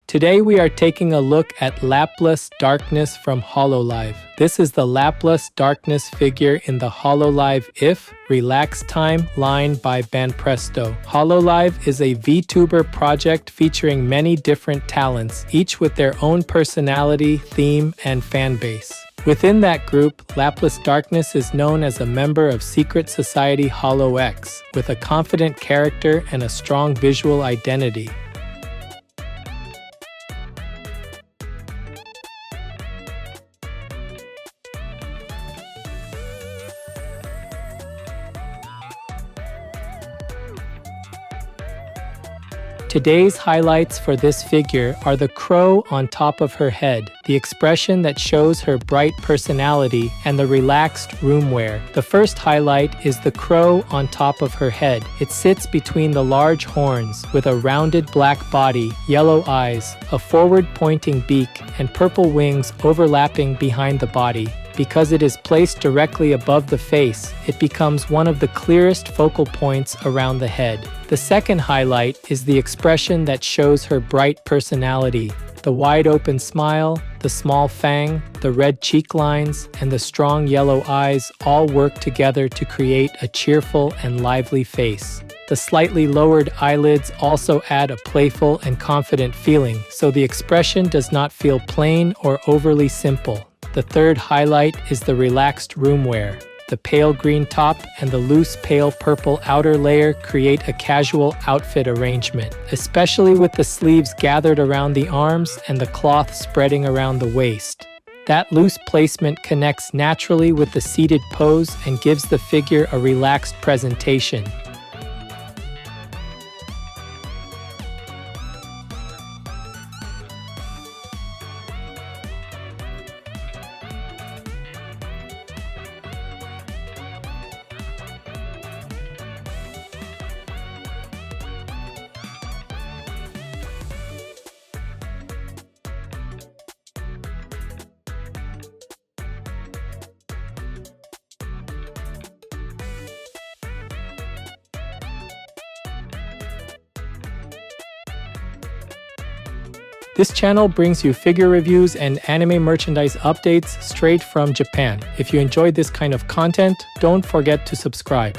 Today we are taking a look at Laplus Darkness from Hololive. This is the Laplus Darkness figure in the Hololive If Relax Time line by Banpresto. Hololive is a VTuber project featuring many different talents, each with their own personality, theme, and fan base. Within that group, Laplus Darkness is known as a member of secret society holoX, with a confident character and a strong visual identity. Today's highlights for this figure are the crow on top of her head, the expression that shows her bright personality, and the relaxed room wear. The first highlight is the crow on top of her head. It sits between the large horns, with a rounded black body, yellow eyes, a forward-pointing beak, and purple wings overlapping behind the body. Because it is placed directly above the face, it becomes one of the clearest focal points around the head. The second highlight is the expression that shows her bright personality. The wide-open smile, the small fang, the red cheek lines, and the strong yellow eyes all work together to create a cheerful and lively face. The slightly lowered eyelids also add a playful and confident feeling, so the expression does not feel plain or overly simple. The third highlight is the relaxed room wear. The pale green top and the loose pale purple outer layer create a casual outfit arrangement, especially with the sleeves gathered around the arms and the cloth spreading around the waist. That loose placement connects naturally with the seated pose and gives the figure a relaxed presentation. This channel brings you figure reviews and anime merchandise updates straight from Japan. If you enjoyed this kind of content, don't forget to subscribe.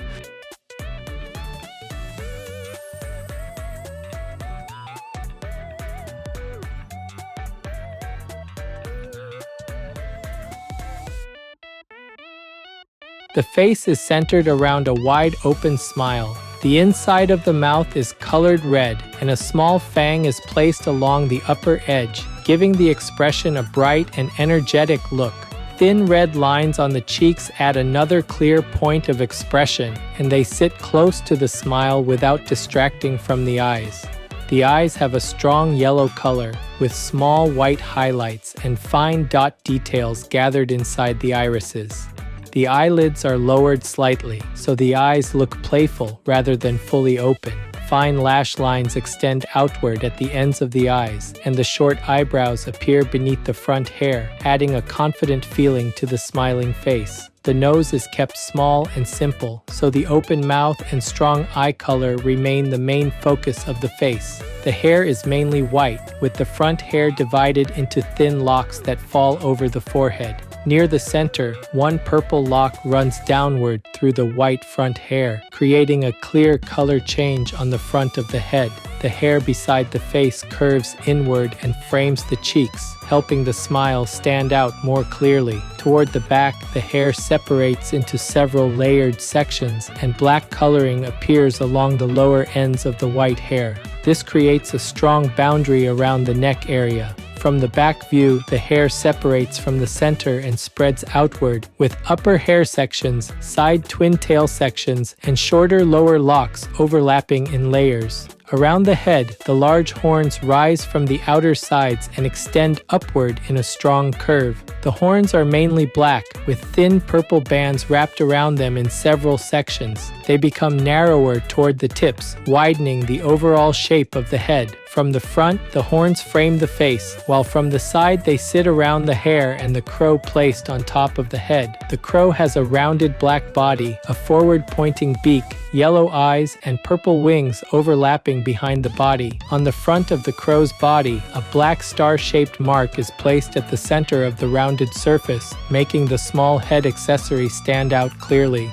The face is centered around a wide open smile. The inside of the mouth is colored red, and a small fang is placed along the upper edge, giving the expression a bright and energetic look. Thin red lines on the cheeks add another clear point of expression, and they sit close to the smile without distracting from the eyes. The eyes have a strong yellow color, with small white highlights and fine dot details gathered inside the irises. The eyelids are lowered slightly, so the eyes look playful rather than fully open. Fine lash lines extend outward at the ends of the eyes, and the short eyebrows appear beneath the front hair, adding a confident feeling to the smiling face. The nose is kept small and simple, so the open mouth and strong eye color remain the main focus of the face. The hair is mainly white, with the front hair divided into thin locks that fall over the forehead. Near the center, one purple lock runs downward through the white front hair, creating a clear color change on the front of the head. The hair beside the face curves inward and frames the cheeks, helping the smile stand out more clearly. Toward the back, the hair separates into several layered sections, and black coloring appears along the lower ends of the white hair. This creates a strong boundary around the neck area. From the back view, the hair separates from the center and spreads outward, with upper hair sections, side twin tail sections, and shorter lower locks overlapping in layers. Around the head, the large horns rise from the outer sides and extend upward in a strong curve. The horns are mainly black, with thin purple bands wrapped around them in several sections. They become narrower toward the tips, widening the overall shape of the head. From the front, the horns frame the face, while from the side they sit around the hair and the crow placed on top of the head. The crow has a rounded black body, a forward-pointing beak, yellow eyes, and purple wings overlapping clothing behind the body. On the front of the crow's body, a black star-shaped mark is placed at the center of the rounded surface, making the small head accessory stand out clearly.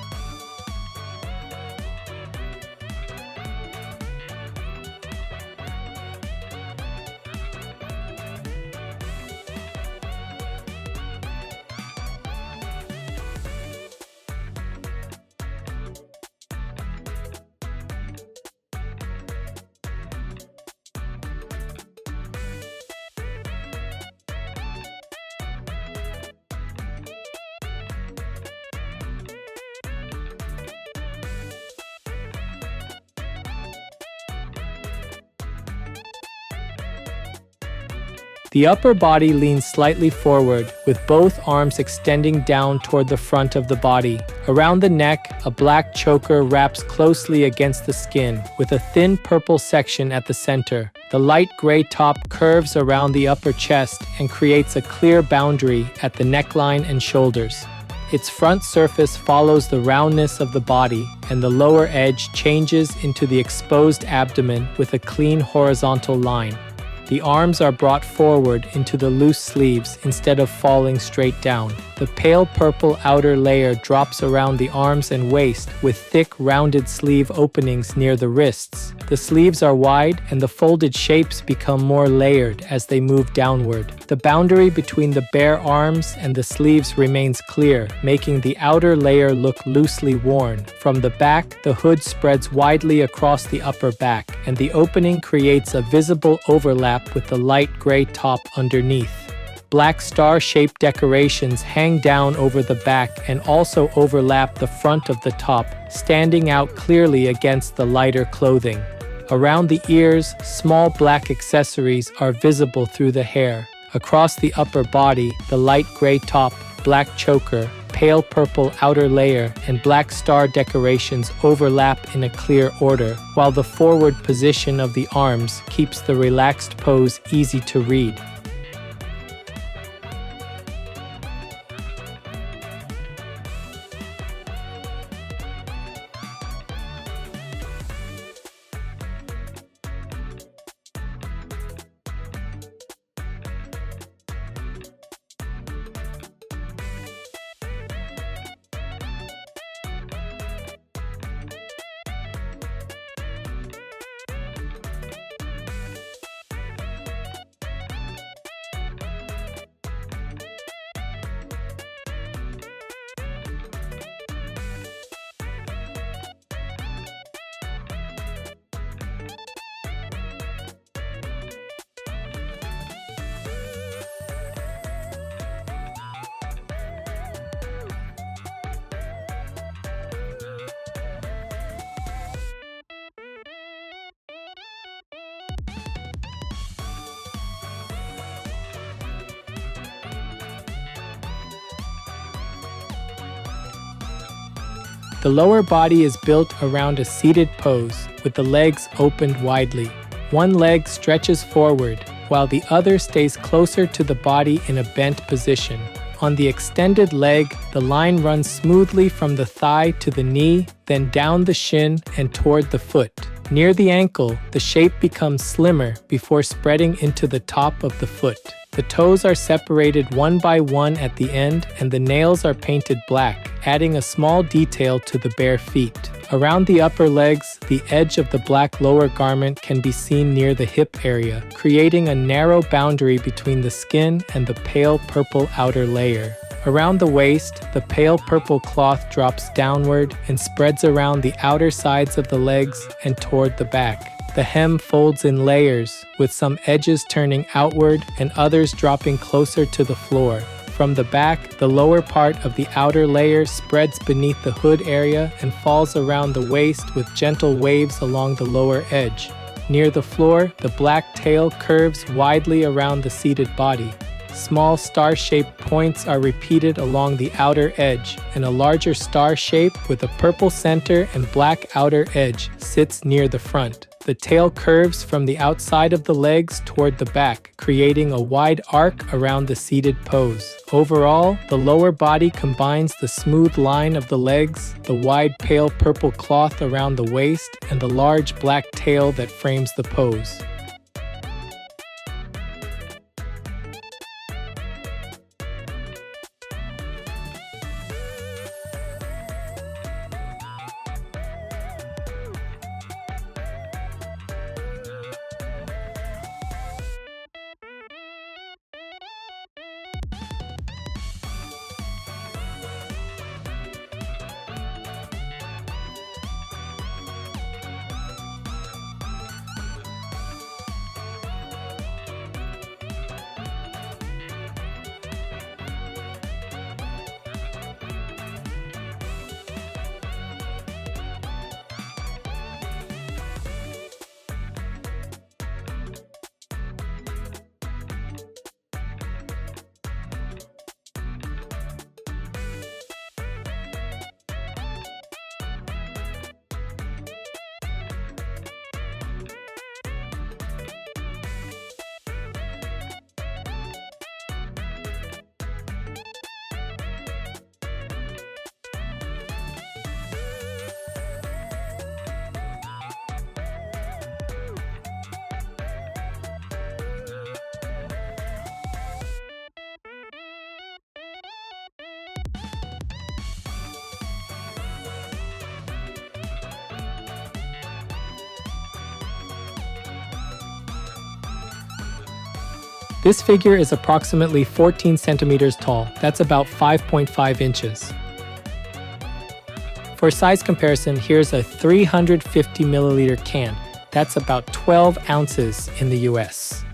The upper body leans slightly forward, with both arms extending down toward the front of the body. Around the neck, a black choker wraps closely against the skin, with a thin purple section at the center. The light gray top curves around the upper chest and creates a clear boundary at the neckline and shoulders. Its front surface follows the roundness of the body, and the lower edge changes into the exposed abdomen with a clean horizontal line. The arms are brought forward into the loose sleeves instead of falling straight down. The pale purple outer layer drops around the arms and waist with thick rounded sleeve openings near the wrists. The sleeves are wide and the folded shapes become more layered as they move downward. The boundary between the bare arms and the sleeves remains clear, making the outer layer look loosely worn. From the back, the hood spreads widely across the upper back, and the opening creates a visible overlap with the light gray top underneath. Black star-shaped decorations hang down over the back and also overlap the front of the top, standing out clearly against the lighter clothing. Around the ears, small black accessories are visible through the hair. Across the upper body, the light gray top, black choker, pale purple outer layer, and black star decorations overlap in a clear order, while the forward position of the arms keeps the relaxed pose easy to read. The lower body is built around a seated pose, with the legs opened widely. One leg stretches forward, while the other stays closer to the body in a bent position. On the extended leg, the line runs smoothly from the thigh to the knee, then down the shin and toward the foot. Near the ankle, the shape becomes slimmer before spreading into the top of the foot. The toes are separated one by one at the end, and the nails are painted black, adding a small detail to the bare feet. Around the upper legs, the edge of the black lower garment can be seen near the hip area, creating a narrow boundary between the skin and the pale purple outer layer. Around the waist, the pale purple cloth drops downward and spreads around the outer sides of the legs and toward the back. The hem folds in layers, with some edges turning outward and others dropping closer to the floor. From the back, the lower part of the outer layer spreads beneath the hood area and falls around the waist with gentle waves along the lower edge. Near the floor, the black tail curves widely around the seated body. Small star-shaped points are repeated along the outer edge, and a larger star shape with a purple center and black outer edge sits near the front. The tail curves from the outside of the legs toward the back, creating a wide arc around the seated pose. Overall, the lower body combines the smooth line of the legs, the wide pale purple cloth around the waist, and the large black tail that frames the pose. This figure is approximately 14 centimeters tall. That's about 5.5 inches. For size comparison, here's a 350 milliliter can. That's about 12 ounces in the US.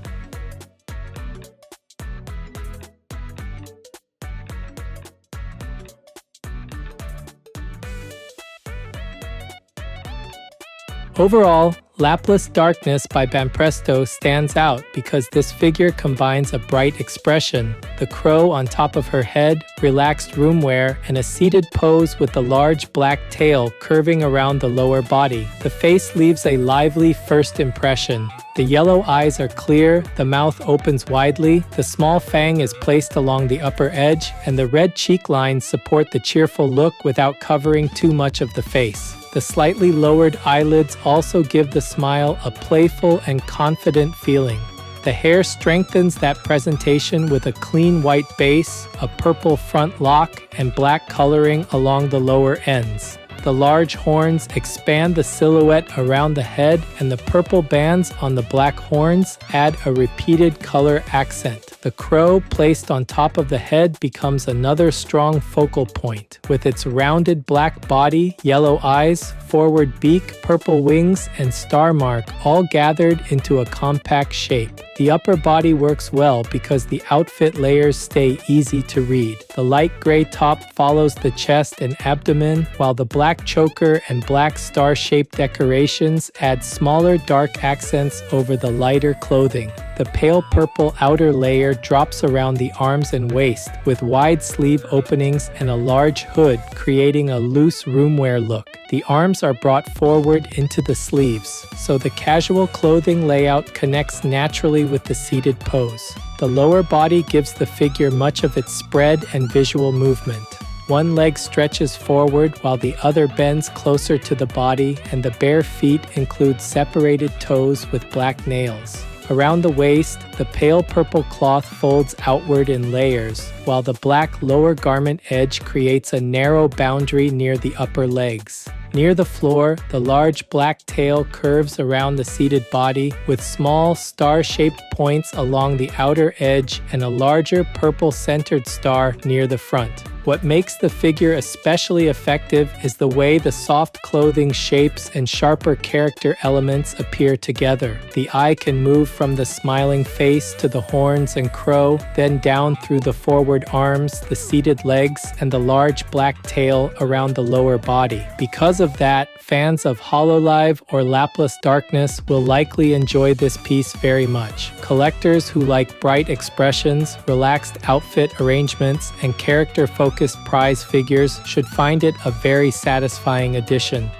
Overall, Laplus Darkness by Banpresto stands out because this figure combines a bright expression, the crow on top of her head, relaxed room wear, and a seated pose with the large black tail curving around the lower body. The face leaves a lively first impression. The yellow eyes are clear, the mouth opens widely, the small fang is placed along the upper edge, and the red cheek lines support the cheerful look without covering too much of the face. The slightly lowered eyelids also give the smile a playful and confident feeling. The hair strengthens that presentation with a clean white base, a purple front lock, and black coloring along the lower ends. The large horns expand the silhouette around the head, and the purple bands on the black horns add a repeated color accent. The crow placed on top of the head becomes another strong focal point, with its rounded black body, yellow eyes, forward beak, purple wings, and star mark all gathered into a compact shape. The upper body works well because the outfit layers stay easy to read. The light gray top follows the chest and abdomen, while the black choker and black star-shaped decorations add smaller dark accents over the lighter clothing. The pale purple outer layer drops around the arms and waist, with wide sleeve openings and a large hood, creating a loose roomwear look. The arms are brought forward into the sleeves, so the casual clothing layout connects naturally with the seated pose. The lower body gives the figure much of its spread and visual movement. One leg stretches forward while the other bends closer to the body, and the bare feet include separated toes with black nails. Around the waist, the pale purple cloth folds outward in layers, while the black lower garment edge creates a narrow boundary near the upper legs. Near the floor, the large black tail curves around the seated body, with small star-shaped points along the outer edge and a larger purple-centered star near the front. What makes the figure especially effective is the way the soft clothing shapes and sharper character elements appear together. The eye can move from the smiling face to the horns and crow, then down through the forward arms, the seated legs, and the large black tail around the lower body. Because of that, fans of Hololive or Laplus Darkness will likely enjoy this piece very much. Collectors who like bright expressions, relaxed outfit arrangements, and character-focused prize figures should find it a very satisfying addition.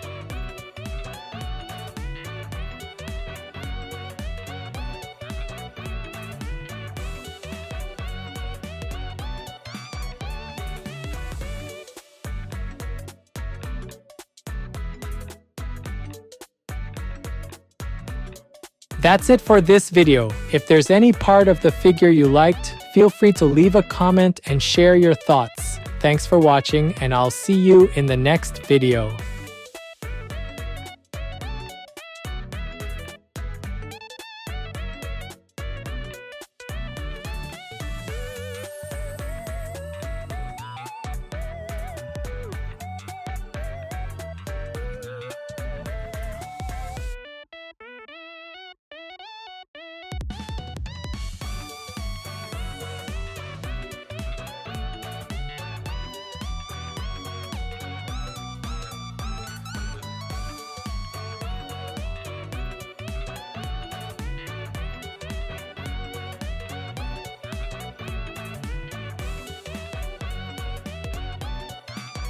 That's it for this video. If there's any part of the figure you liked, feel free to leave a comment and share your thoughts. Thanks for watching, and I'll see you in the next video.